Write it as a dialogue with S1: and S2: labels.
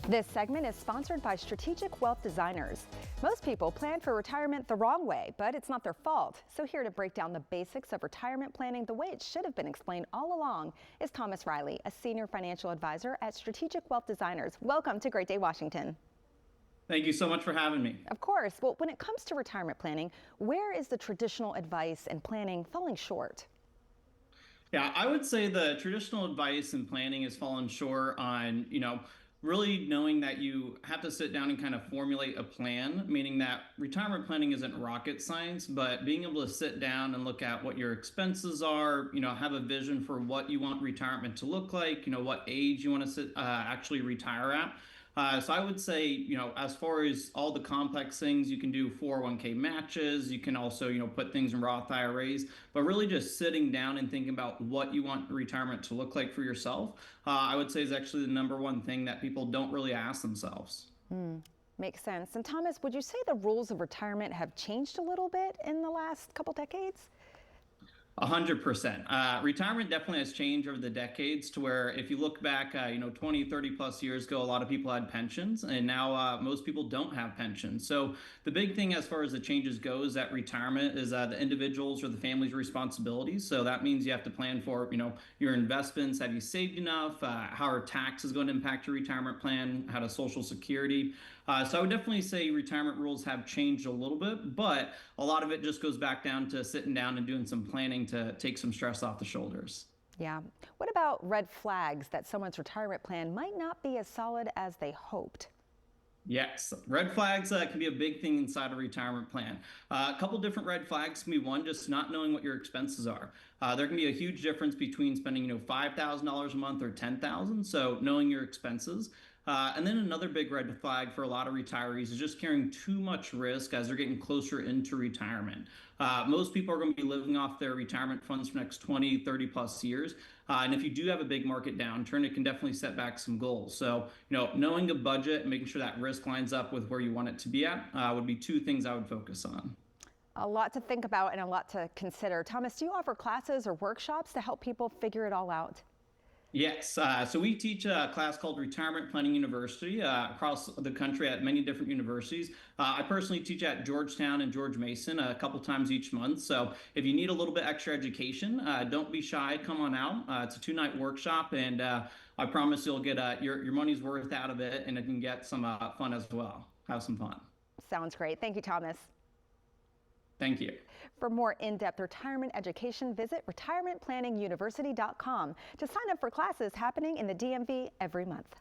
S1: This segment is sponsored by Strategic Wealth Designers. Most people plan for retirement the wrong way, but it's not their fault. So here to break down the basics of retirement planning the way it should have been explained all along is Thomas Riley, a senior financial advisor at Strategic Wealth Designers. Welcome to Great Day Washington.
S2: Thank you so much for having me.
S1: Of course. Well, when it comes to retirement planning, where is the traditional advice and planning falling short?
S2: Yeah, I would say the traditional advice and planning has fallen short on, really knowing that you have to sit down and kind of formulate a plan, meaning that retirement planning isn't rocket science, but being able to sit down and look at what your expenses are, have a vision for what you want retirement to look like, what age you want to actually retire at. So I would say, as far as all the complex things, you can do 401k matches. You can also, put things in Roth IRAs, but really just sitting down and thinking about what you want retirement to look like for yourself, I would say is actually the number one thing that people don't really ask themselves.
S1: Makes sense. And Thomas, would you say the rules of retirement have changed a little bit in the last couple decades?
S2: 100%. Retirement definitely has changed over the decades to where if you look back, 20, 30 plus years ago, a lot of people had pensions and now most people don't have pensions. So the big thing as far as the changes go is that retirement is the individual's or the family's responsibilities. So that means you have to plan for, your investments. Have you saved enough? How are taxes going to impact your retirement plan? How does Social Security? So I would definitely say retirement rules have changed a little bit, but a lot of it just goes back down to sitting down and doing some planning to take some stress off the shoulders.
S1: Yeah. What about red flags that someone's retirement plan might not be as solid as they hoped?
S2: Yes, red flags can be a big thing inside a retirement plan. A couple different red flags can be one, just not knowing what your expenses are. There can be a huge difference between spending, $5,000 a month or 10,000. So knowing your expenses. And then another big red flag for a lot of retirees is just carrying too much risk as they're getting closer into retirement. Most people are going to be living off their retirement funds for the next 20, 30 plus years. And if you do have a big market downturn, it can definitely set back some goals. So, knowing a budget and making sure that risk lines up with where you want it to be at would be two things I would focus on.
S1: A lot to think about and a lot to consider. Thomas, do you offer classes or workshops to help people figure it all out?
S2: Yes. So we teach a class called Retirement Planning University across the country at many different universities. I personally teach at Georgetown and George Mason a couple times each month. So if you need a little bit extra education, don't be shy. Come on out. It's a 2-night workshop, and I promise you'll get your money's worth out of it, and it can get some fun as well. Have some fun.
S1: Sounds great. Thank you, Thomas.
S2: Thank you.
S1: For more in-depth retirement education, visit retirementplanninguniversity.com to sign up for classes happening in the DMV every month.